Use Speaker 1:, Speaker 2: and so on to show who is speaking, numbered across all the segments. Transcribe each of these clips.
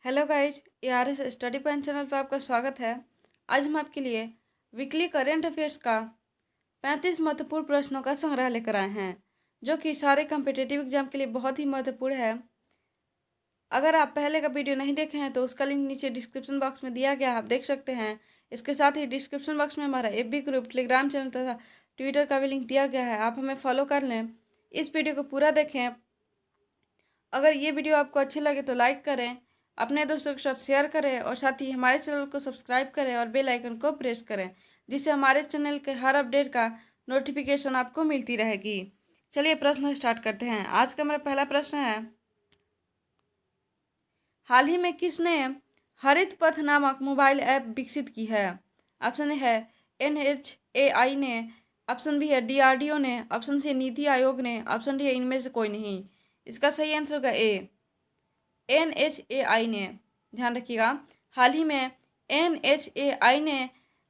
Speaker 1: Hello guys, ARS study point channel पर आपका स्वागत है। आज हम आपके लिए वीकली करेंट अफेयर्स का 35 महत्वपूर्ण प्रश्नों का संग्रह लेकर आए हैं, जो कि सारे कम्पिटिटिव एग्जाम के लिए बहुत ही महत्वपूर्ण है। अगर आप पहले का वीडियो नहीं देखे हैं तो उसका लिंक नीचे डिस्क्रिप्शन बॉक्स में दिया गया है, आप देख सकते हैं। इसके साथ ही डिस्क्रिप्शन बॉक्स में हमारा FB ग्रुप, टेलीग्राम चैनल तथा ट्विटर का भी लिंक दिया गया है, आप हमें फॉलो कर लें। इस वीडियो को पूरा देखें। अगर ये वीडियो आपको अच्छी लगे तो लाइक करें, अपने दोस्तों के साथ शेयर करें और साथ ही हमारे चैनल को सब्सक्राइब करें और बेल आइकन को प्रेस करें, जिससे हमारे चैनल के हर अपडेट का नोटिफिकेशन आपको मिलती रहेगी। चलिए प्रश्न स्टार्ट करते हैं। आज का मेरा पहला प्रश्न है, हाल ही में किसने हरित पथ नामक मोबाइल ऐप विकसित की है? ऑप्शन है NHAI ने, ऑप्शन बी है DRDO ने, ऑप्शन सी नीति आयोग ने, ऑप्शन डी है इनमें से कोई नहीं। इसका सही आंसर होगा ए, NHAI ने। ध्यान रखिएगा, हाल ही में NHAI ने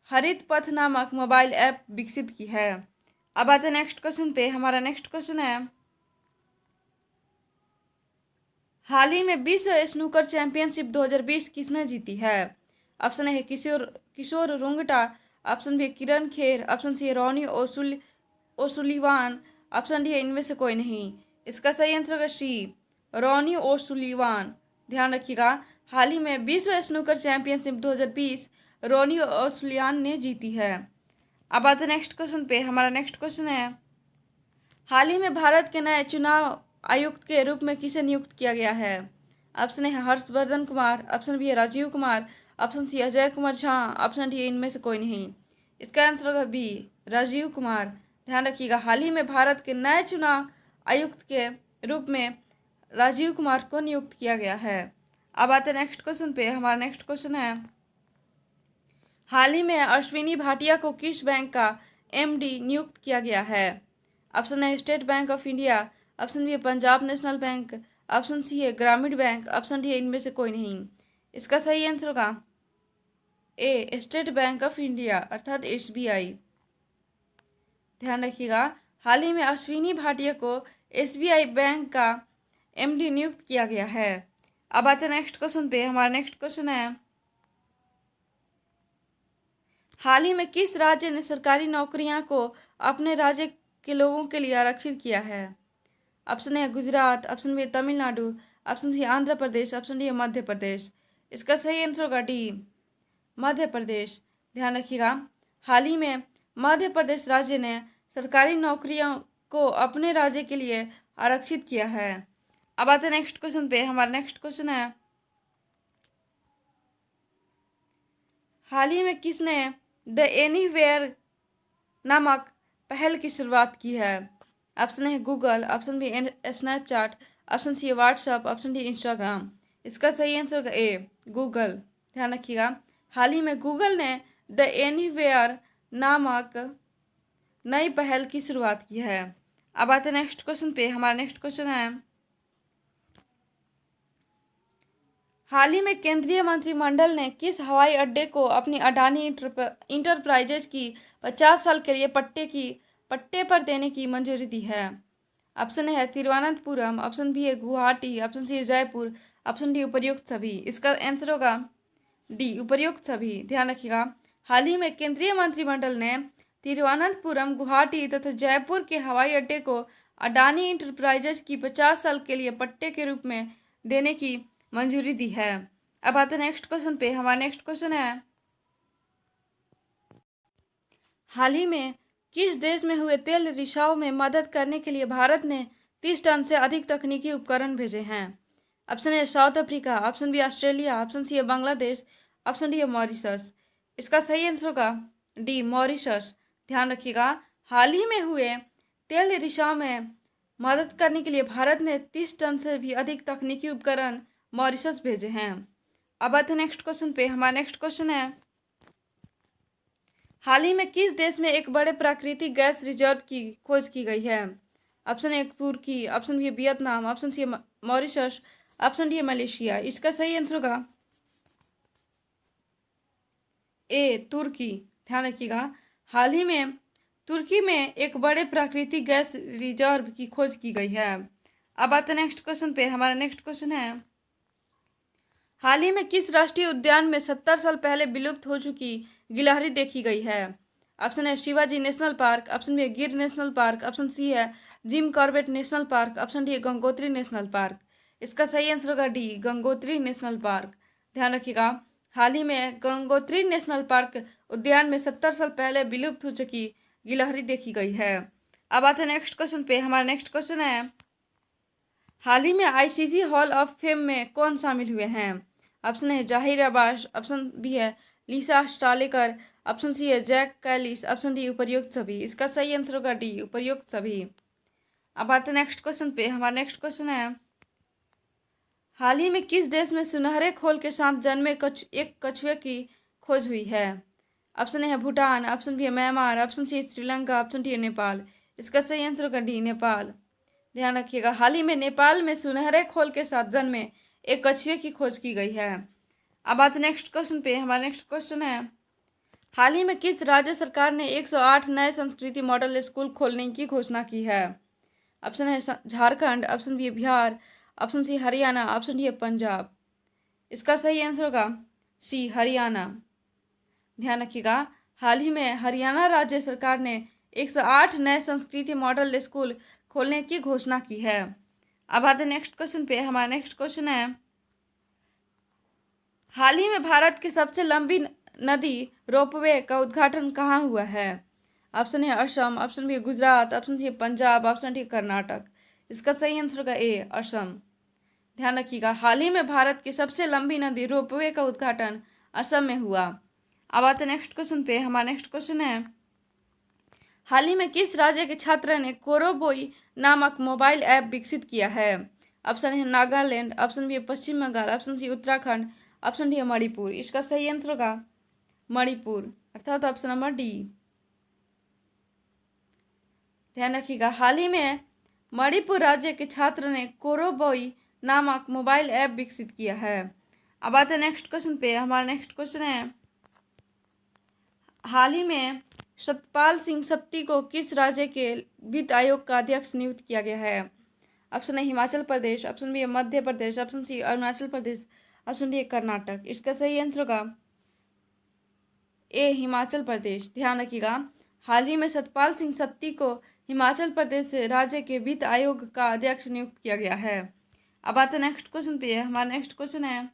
Speaker 1: हरित पथ नामक मोबाइल ऐप विकसित की है। अब आते हैं नेक्स्ट क्वेश्चन पे। हमारा नेक्स्ट क्वेश्चन है, हाल ही में विश्व स्नूकर चैंपियनशिप 2020 किसने जीती है? ऑप्शन है Kishore Rungta, option B Kiran Kher, option C Ronnie O'Sullivan, option D है इनमें से कोई नहीं। इसका सही आंसर होगा सी, रॉनी ओसुलिवान। ध्यान रखिएगा, हाल ही में विश्व स्नूकर चैंपियनशिप 2020 रॉनी ओसुलिवान ने जीती है। अब आते नेक्स्ट क्वेश्चन पे। हमारा नेक्स्ट क्वेश्चन है, हाल ही में भारत के नए चुनाव आयुक्त के रूप में किसे नियुक्त किया गया है? ऑप्शन है हर्षवर्धन कुमार, ऑप्शन बी है Rajeev Kumar, option C Ajay Kumar Jha, option D इनमें से कोई नहीं। इसका आंसर होगा बी, राजीव कुमार। ध्यान रखिएगा, हाल ही में भारत के नए चुनाव आयुक्त के रूप में राजीव कुमार को नियुक्त किया गया है। अब आते नेक्स्ट क्वेश्चन पे। हमारा नेक्स्ट क्वेश्चन है, हाल ही में अश्विनी भाटिया को किस बैंक का MD नियुक्त किया गया है? ऑप्शन है State Bank of India, option B है Punjab National Bank, option C है ग्रामीण बैंक, ऑप्शन डी है इनमें से कोई नहीं। इसका सही आंसर होगा ए, स्टेट बैंक ऑफ इंडिया अर्थात SBI। ध्यान रखिएगा, हाल ही में अश्विनी भाटिया को SBI बैंक का MD नियुक्त किया गया है। अब आते हैं नेक्स्ट क्वेश्चन पे। हमारा नेक्स्ट क्वेश्चन है, हाल ही में किस राज्य ने सरकारी नौकरियां को अपने राज्य के लोगों के लिए आरक्षित किया है? ऑप्शन है Gujarat, option B Tamil Nadu, option C Andhra Pradesh, option D है मध्य प्रदेश। इसका सही आंसर होगा डी, मध्य प्रदेश। ध्यान रखिएगा, हाल ही में मध्य प्रदेश राज्य ने सरकारी नौकरियों को अपने राज्य के लिए आरक्षित किया है। अब आते हैं नेक्स्ट क्वेश्चन पे। हमारा नेक्स्ट क्वेश्चन है, हाल ही में किसने द एनीवेयर नामक पहल की शुरुआत की है? ऑप्शन है Google, option B Snapchat, option C WhatsApp, option D Instagram. इसका सही आंसर होगा ए, गूगल। ध्यान रखिएगा, हाल ही में गूगल ने द एनीवेयर नामक नई पहल की शुरुआत की है। अब आते हैं नेक्स्ट क्वेश्चन पे। हमारा नेक्स्ट क्वेश्चन है, हाल ही में केंद्रीय मंत्रिमंडल ने किस हवाई अड्डे को अपनी अडानी इंटरप्राइजेज की 50 साल के लिए पट्टे पर देने की मंजूरी दी है? ऑप्शन है तिरुवनंतपुरम, ऑप्शन बी है गुवाहाटी, ऑप्शन सी है जयपुर, ऑप्शन डी उपर्युक्त सभी। इसका आंसर होगा डी, उपर्युक्त सभी। ध्यान रखिएगा, हाल ही में केंद्रीय मंत्रिमंडल ने तिरुवनंतपुरम, गुवाहाटी तथा जयपुर के हवाई अड्डे को अडानी इंटरप्राइजेज की 50 साल के लिए पट्टे के रूप में देने की मंजूरी दी है। अब आते हैं नेक्स्ट क्वेश्चन पे। हमारा नेक्स्ट क्वेश्चन है, हाल ही में किस देश में हुए तेल रिसाव में मदद करने के लिए भारत ने 30 टन से अधिक तकनीकी उपकरण भेजे हैं? ऑप्शन है South Africa, option B Australia, option C है बांग्लादेश, ऑप्शन डी है मॉरिशस। इसका सही आंसर होगा डी, मॉरिशस। ध्यान रखिएगा, हाल ही में हुए तेल रिसाव में मदद करने के लिए भारत ने 30 टन से भी अधिक तकनीकी उपकरण मॉरिशस भेजे हैं। अब आते हैं नेक्स्ट क्वेश्चन पे। हमारा नेक्स्ट क्वेश्चन है, हाल ही में किस देश में एक बड़े प्राकृतिक गैस रिजर्व की खोज की गई है? ऑप्शन ए तुर्की, option B Vietnam, option C Mauritius, option D है मलेशिया। इसका सही आंसर होगा ए, तुर्की। ध्यान रखिएगा, हाल ही में तुर्की में एक बड़े प्राकृतिक गैस रिजर्व की खोज की गई है। अब आते हैं नेक्स्ट क्वेश्चन पे। हमारा नेक्स्ट क्वेश्चन है, हाल ही में किस राष्ट्रीय उद्यान में 70 साल पहले विलुप्त हो चुकी गिलहरी देखी गई है? ऑप्शन है Shivaji national park, option B है Gir national park, option C है Jim Corbett national park, option D है गंगोत्री नेशनल पार्क। इसका सही आंसर होगा डी, गंगोत्री नेशनल पार्क। ध्यान रखिएगा, हाल ही में गंगोत्री नेशनल पार्क उद्यान में 70 साल पहले विलुप्त हो चुकी गिलहरी देखी गई है। अब आते हैं नेक्स्ट क्वेश्चन पे। हमारा नेक्स्ट क्वेश्चन है, हाल ही में आईसीसी हॉल ऑफ फेम में कौन शामिल हुए हैं? ऑप्शन है जाहिर अब्बास, ऑप्शन बी है लिसा स्टालेकर, ऑप्शन सी है जैक कैलिस, ऑप्शन डी उपर्युक्त सभी। इसका सही आंसर होगा डी, उपर्युक्त सभी। अब आते हैं नेक्स्ट क्वेश्चन पे। हमारा नेक्स्ट क्वेश्चन है, हाल ही में किस देश में सुनहरे खोल के साथ जन्मे एक कछुए की खोज हुई है? ऑप्शन है भूटान, ऑप्शन बी है म्यांमार, ऑप्शन सी है श्रीलंका, ऑप्शन डी है नेपाल। इसका सही आंसर होगा डी, नेपाल। ध्यान रखिएगा, हाल ही में नेपाल में सुनहरे खोल के साथ जन्मे एक कछुए की खोज की गई है। अब आज नेक्स्ट क्वेश्चन पे। हमारा नेक्स्ट क्वेश्चन है, हाल ही में किस राज्य सरकार ने 108 नए संस्कृति मॉडल स्कूल खोलने की घोषणा की है? ऑप्शन है झारखंड, ऑप्शन बी है Bihar, option C Haryana, option D है पंजाब। इसका सही आंसर होगा सी, हरियाणा। ध्यान रखिएगा, हाल ही में हरियाणा राज्य सरकार ने 108 नए संस्कृति मॉडल स्कूल खोलने की घोषणा की है। अब आते नेक्स्ट क्वेश्चन पे। हमारा नेक्स्ट क्वेश्चन है, हाल ही में भारत की सबसे लंबी नदी रोपवे का उद्घाटन कहाँ हुआ है? ऑप्शन है Assam, option B Gujarat, option C Punjab, option D Karnataka. इसका सही आंसर होगा ए, असम। ध्यान रखिएगा, हाल ही में भारत की सबसे लंबी नदी रोपवे का उद्घाटन असम में हुआ। अब आते नेक्स्ट क्वेश्चन पे। हमारा नेक्स्ट क्वेश्चन है, हाल ही में किस राज्य के छात्र ने कोरोबोई नामक मोबाइल ऐप विकसित किया है? ऑप्शन है नागालैंड, ऑप्शन बी है Paschim Bangal, option C Uttarakhand, option D है मणिपुर। इसका सही आंसर होगा मणिपुर, अर्थात ऑप्शन नंबर डी। ध्यान रखिएगा, हाल ही में मणिपुर राज्य के छात्र ने कोरोबोई नामक मोबाइल ऐप विकसित किया है। अब आते हैं नेक्स्ट क्वेश्चन पे। हमारा नेक्स्ट क्वेश्चन है, हाल ही में सतपाल सिंह सत्ती को किस राज्य के वित्त आयोग का अध्यक्ष नियुक्त किया गया है? ऑप्शन है हिमाचल प्रदेश, ऑप्शन बी है मध्य प्रदेश, option C Arunachal Pradesh, option D है कर्नाटक। इसका सही आंसर होगा ए, हिमाचल प्रदेश। ध्यान रखिएगा, हाल ही में सतपाल सिंह सत्ती को हिमाचल प्रदेश राज्य के वित्त आयोग का अध्यक्ष नियुक्त किया गया है। अब आते हैं नेक्स्ट क्वेश्चन पे। हमारा नेक्स्ट क्वेश्चन है,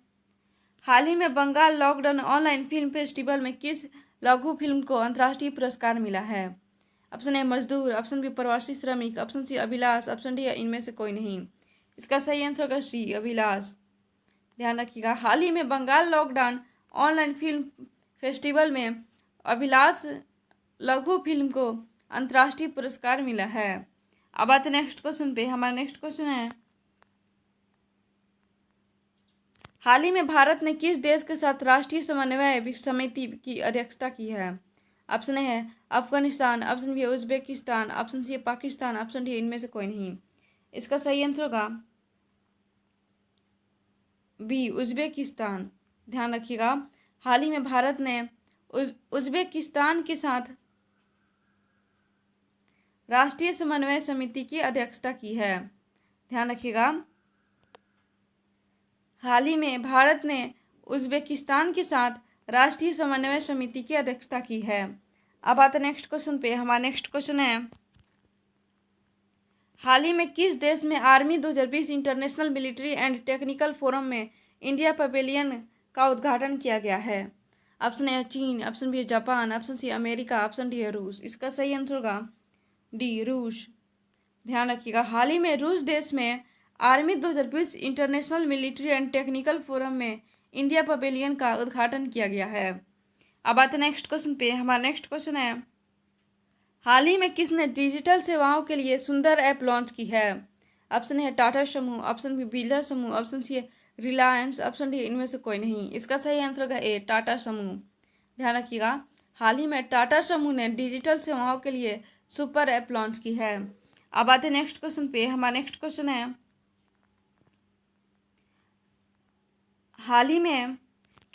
Speaker 1: हाल ही में Bengal lockdown online film festival में किस लघु फिल्म को अंतर्राष्ट्रीय पुरस्कार मिला है? ऑप्शन है मजदूर, option B Pravasi Shramik, option C Abhilash, option D है इनमें से कोई नहीं। इसका सही आंसर होगा सी, अभिलाष। ध्यान रखिएगा, हाल ही में Bengal lockdown online film festival में अभिलाष लघु फिल्म को अंतर्राष्ट्रीय पुरस्कार मिला है। अब आते नेक्स्ट क्वेश्चन पे। हमारा नेक्स्ट क्वेश्चन है, हाल ही में भारत ने किस देश के साथ राष्ट्रीय समन्वय समिति की अध्यक्षता की है? ऑप्शन है अफगानिस्तान, ऑप्शन बी है उज्बेकिस्तान, ऑप्शन सी है पाकिस्तान, ऑप्शन डी इनमें से कोई नहीं। इसका सही आंसर होगा बी, उज्बेकिस्तान। ध्यान रखिएगा, हाल ही में भारत ने उज्बेकिस्तान के साथ राष्ट्रीय समन्वय समिति की अध्यक्षता की है। ध्यान रखिएगा, हाल ही में भारत ने उज्बेकिस्तान के साथ राष्ट्रीय समन्वय समिति की अध्यक्षता की है। अब आते नेक्स्ट क्वेश्चन पे। हमारा नेक्स्ट क्वेश्चन है, हाल ही में किस देश में army 2020 international military and technical forum में इंडिया पवेलियन का उद्घाटन किया गया है? ऑप्शन है चीन, ऑप्शन बी है Japan, option C America, option D है रूस। इसका सही आंसर होगा डी, रूस। ध्यान रखिएगा, हाल ही में रूस देश में army 2020 international military and technical forum में इंडिया पवेलियन का उद्घाटन किया गया है। अब आते नेक्स्ट क्वेश्चन पे। हमारा नेक्स्ट क्वेश्चन है, हाल ही में किसने डिजिटल सेवाओं के लिए सुंदर ऐप लॉन्च की है? ऑप्शन है टाटा समूह, ऑप्शन बी बिरला समूह, ऑप्शन सी है रिलायंस, ऑप्शन डी इनमें से कोई नहीं। इसका सही आंसर होगा ए, टाटा समूह। ध्यान रखिएगा, हाल ही में टाटा समूह ने डिजिटल सेवाओं के लिए सुपर ऐप लॉन्च की है। अब आते नेक्स्ट क्वेश्चन पे। हमारा नेक्स्ट क्वेश्चन है, हाल ही में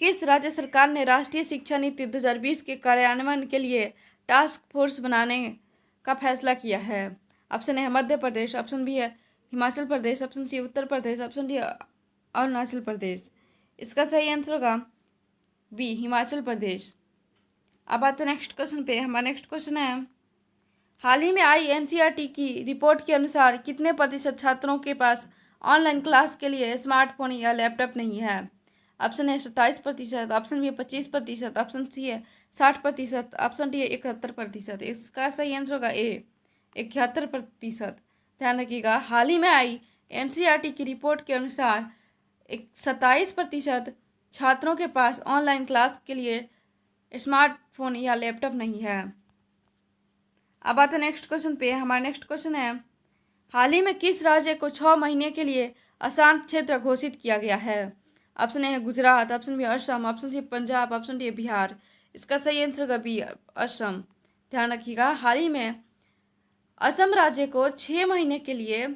Speaker 1: किस राज्य सरकार ने राष्ट्रीय शिक्षा नीति 2020 के कार्यान्वयन के लिए टास्क फोर्स बनाने का फैसला किया है? ऑप्शन है मध्य प्रदेश, ऑप्शन बी है Himachal Pradesh, option C Uttar Pradesh, option D Arunachal Pradesh. इसका सही आंसर होगा बी, हिमाचल प्रदेश। अब आते हैं नेक्स्ट क्वेश्चन पे। हमारा नेक्स्ट क्वेश्चन है, हाल ही में आई एनसीईआरटी की रिपोर्ट के अनुसार कितने प्रतिशत छात्रों के पास ऑनलाइन क्लास के लिए स्मार्टफोन या लैपटॉप नहीं है? ऑप्शन है 27%, ऑप्शन बी है 25%, ऑप्शन सी है 60%, ऑप्शन डी है 71%। इसका सही आंसर होगा ए, 71%। ध्यान रखिएगा, हाल ही में आई एनसीईआरटी की रिपोर्ट के अनुसार 27% छात्रों के पास ऑनलाइन क्लास के लिए स्मार्टफोन या लैपटॉप नहीं है। अब आते हैं नेक्स्ट क्वेश्चन पे। हमारा नेक्स्ट क्वेश्चन है, हाल ही में किस राज्य को 6 महीने के लिए अशांत क्षेत्र घोषित किया गया है? ऑप्शन ए है Gujarat, option B Assam, option C Punjab, option D Bihar. इसका सही आंसर होगा बी, असम। ध्यान रखिएगा, हाल ही में असम राज्य को 6 महीने के लिए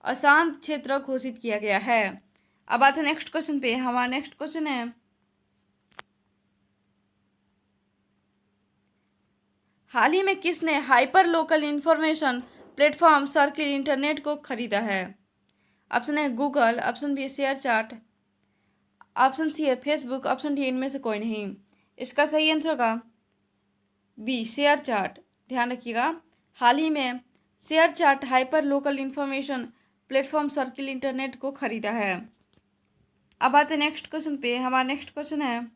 Speaker 1: अशांत क्षेत्र घोषित किया गया है। अब आते हैं नेक्स्ट क्वेश्चन पे। हमारा नेक्स्ट क्वेश्चन है, हाल ही में किसने hyper local information platform circle internet को खरीदा है? ऑप्शन है गूगल, ऑप्शन बी है शेयर चैट, ऑप्शन सी है फेसबुक, ऑप्शन डी इनमें से कोई नहीं। इसका सही आंसर होगा बी, शेयर चैट। ध्यान रखिएगा, हाल ही में share chat hyper local information platform circle internet को खरीदा है। अब आते नेक्स्ट क्वेश्चन पे। हमारा नेक्स्ट क्वेश्चन है,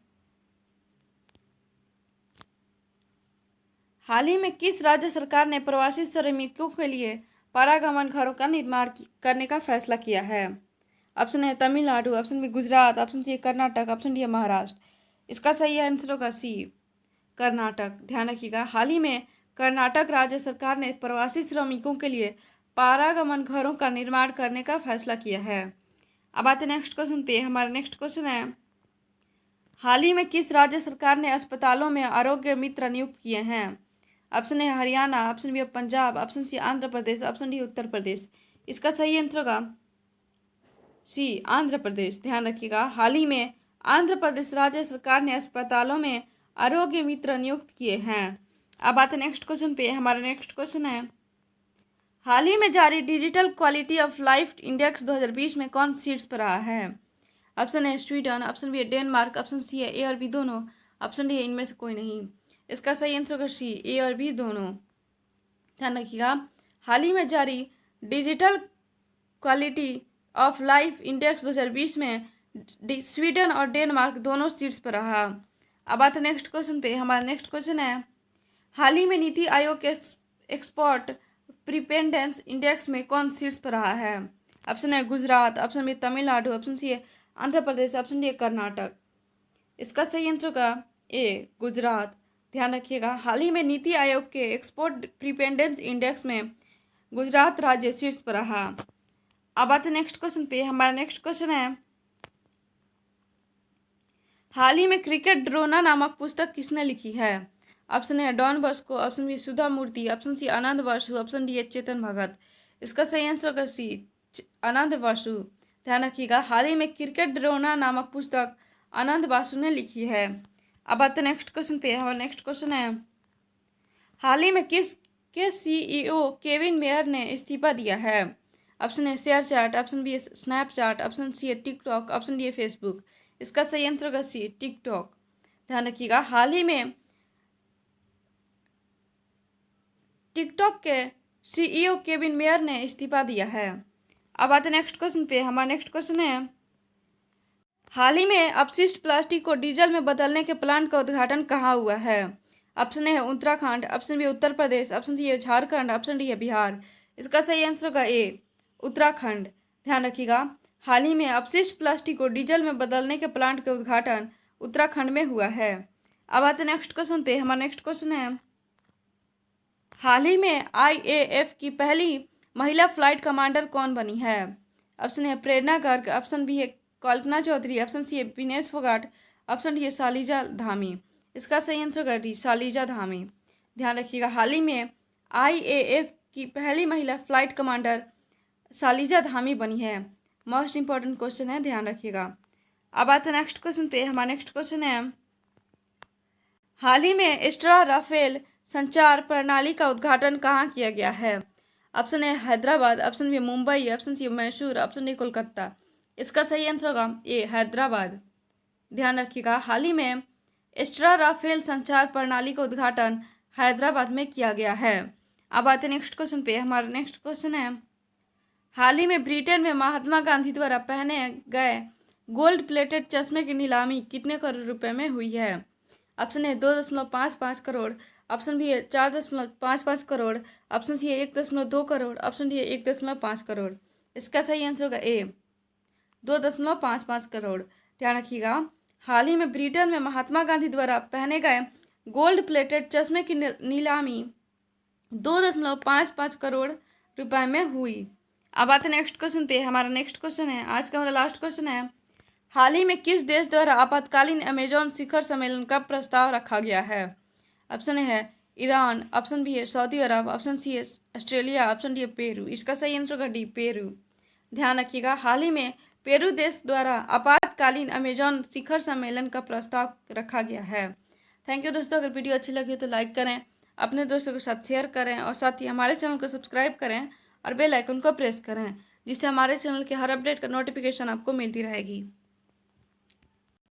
Speaker 1: हाल ही में किस राज्य सरकार ने प्रवासी श्रमिकों के लिए पारागमन घरों का निर्माण करने का फैसला किया है? ऑप्शन है Tamil Nadu, option B Gujarat, option C Karnataka, option D Maharashtra. इसका सही आंसर होगा सी, कर्नाटक। ध्यान रखिएगा, हाल ही में कर्नाटक राज्य सरकार ने प्रवासी श्रमिकों के लिए पारागमन घरों का निर्माण करने का फैसला किया है। अब आते नेक्स्ट क्वेश्चन पे। हमारा नेक्स्ट क्वेश्चन है, हाल ही में किस राज्य सरकार ने अस्पतालों में आरोग्य मित्र नियुक्त किए हैं? ऑप्शन है Haryana, option B Punjab, option C Andhra Pradesh, option D Uttar Pradesh. इसका सही आंसर होगा सी, आंध्र प्रदेश। ध्यान रखिएगा, हाल ही में आंध्र प्रदेश राज्य सरकार ने अस्पतालों में आरोग्य मित्र नियुक्त किए हैं। अब आते नेक्स्ट क्वेश्चन पे। हमारा नेक्स्ट क्वेश्चन है, हाल ही में जारी digital quality of life index 2020 में कौन शीर्ष पर रहा है? ऑप्शन है स्वीडन, ऑप्शन बी है डेनमार्क, ऑप्शन सी है ए और बी दोनों, ऑप्शन डी है इनमें से कोई नहीं। इसका सही आंसर होगा सी, ए और बी दोनों। ध्यान रखिएगा, हाल ही में जारी digital quality of life index 2020 में स्वीडन और डेनमार्क दोनों शीर्ष पर रहा। अब आते नेक्स्ट क्वेश्चन पे। हमारा नेक्स्ट क्वेश्चन है, हाल ही में नीति आयोग के एक्सपोर्ट प्रीपेंडेंस इंडेक्स में कौन शीर्ष पर रहा है? ऑप्शन है Gujarat, option B Tamil Nadu, option C है आंध्र प्रदेश, ऑप्शन डी है कर्नाटक। इसका सही आंसर होगा ए, गुजरात। ध्यान रखिएगा, हाल ही में नीति आयोग के एक्सपोर्ट प्रीपेंडेंस इंडेक्स में गुजरात राज्य शीर्ष पर रहा। अब आते नेक्स्ट क्वेश्चन पे। हमारा नेक्स्ट क्वेश्चन है, हाल ही में क्रिकेट ड्रोना नामक पुस्तक किसने लिखी है? ऑप्शन है डॉन बॉस्को, ऑप्शन बी सुधा मूर्ति, ऑप्शन सी आनंद वासु, ऑप्शन डी है चेतन भगत। इसका सही आंसर होगा सी, आनंद वासु। ध्यान रखिएगा, हाल ही में क्रिकेट ड्रोना नामक पुस्तक आनंद वासु ने लिखी है। अब आते नेक्स्ट क्वेश्चन पे। हमारा नेक्स्ट क्वेश्चन है, हाल ही में किस के सीईओ केविन मेयर ने इस्तीफा दिया है? ऑप्शन है शेयर चैट, ऑप्शन बी है स्नैपचैट, ऑप्शन सी है टिकटॉक, ऑप्शन डी है फेसबुक। इसका सही आंसर होगा सी, टिकटॉक। ध्यान रखिएगा, हाल ही में टिकटॉक के सीईओ केविन मेयर ने इस्तीफा दिया है। अब आते नेक्स्ट क्वेश्चन पे। हमारा नेक्स्ट क्वेश्चन है, हाल ही में अपशिष्ट प्लास्टिक को डीजल में बदलने के प्लांट का उद्घाटन कहाँ हुआ है? ऑप्शन है Uttarakhand, option B Uttar Pradesh, option C है झारखंड, ऑप्शन डी है बिहार। इसका सही आंसर होगा ए, उत्तराखंड। ध्यान रखिएगा, हाल ही में अपशिष्ट प्लास्टिक को डीजल में बदलने के प्लांट का उद्घाटन उत्तराखंड में हुआ है। अब आते नेक्स्ट क्वेश्चन पे। हमारा नेक्स्ट क्वेश्चन है, हाल ही में आईएएफ की पहली महिला फ्लाइट कमांडर कौन बनी है? ऑप्शन है प्रेरणा गर्ग, ऑप्शन बी है कल्पना चौधरी, ऑप्शन सी है विनेश फोगाट, ऑप्शन डी है शालिजा धामी। इसका सही आंसर होगा डी, शालिजा धामी। ध्यान रखिएगा, हाल ही में आईएएफ की पहली महिला फ्लाइट कमांडर शालिजा धामी बनी है। मोस्ट इंपॉर्टेंट क्वेश्चन है, ध्यान रखिएगा। अब आते हैं नेक्स्ट क्वेश्चन पे। हमारा नेक्स्ट क्वेश्चन है, हाल ही में एस्ट्रा राफेल संचार प्रणाली का उद्घाटन कहाँ किया गया है? ऑप्शन है Hyderabad, option B Mumbai, option C Mysore, option D Kolkata. इसका सही आंसर होगा ए, हैदराबाद। ध्यान रखिएगा। हाल ही में एस्ट्रा राफेल संचार प्रणाली का उद्घाटन हैदराबाद में किया गया है। अब आते हैं नेक्स्ट क्वेश्चन पे। हमारा नेक्स्ट क्वेश्चन है, हाल ही में ब्रिटेन में महात्मा गांधी द्वारा पहने गए गोल्ड प्लेटेड चश्मे की नीलामी कितने करोड़ रुपए में हुई है? Option A 2.55 crore, option B है 4.55 करोड़, ऑप्शन सी है 1.2 करोड़, ऑप्शन डी है 1.5 करोड़। इसका सही आंसर होगा ए 2.55 करोड़। ध्यान रखिएगा, हाल ही में ब्रिटेन में महात्मा गांधी द्वारा पहने गए गोल्ड प्लेटेड चश्मे की नीलामी 2.55 करोड़ रुपए में हुई। अब आते नेक्स्ट क्वेश्चन पे। हमारा नेक्स्ट क्वेश्चन है, आज का हमारा लास्ट क्वेश्चन है, हाल ही में किस देश द्वारा आपातकालीन अमेजॉन शिखर सम्मेलन का प्रस्ताव रखा गया है? ऑप्शन ए है ईरान, ऑप्शन बी है सऊदी अरब, ऑप्शन सी है ऑस्ट्रेलिया, ऑप्शन डी है पेरू। इसका सही आंसर होगा डी पेरू। ध्यान रखिएगा, हाल ही में पेरू देश द्वारा आपातकालीन अमेजॉन शिखर सम्मेलन का प्रस्ताव रखा गया है। थैंक यू दोस्तों। अगर वीडियो अच्छी लगी हो तो लाइक करें, अपने दोस्तों के साथ शेयर करें और साथ ही हमारे चैनल को सब्सक्राइब करें और बेल आइकन को प्रेस करें, जिससे हमारे चैनल के हर अपडेट का नोटिफिकेशन आपको मिलती रहेगी।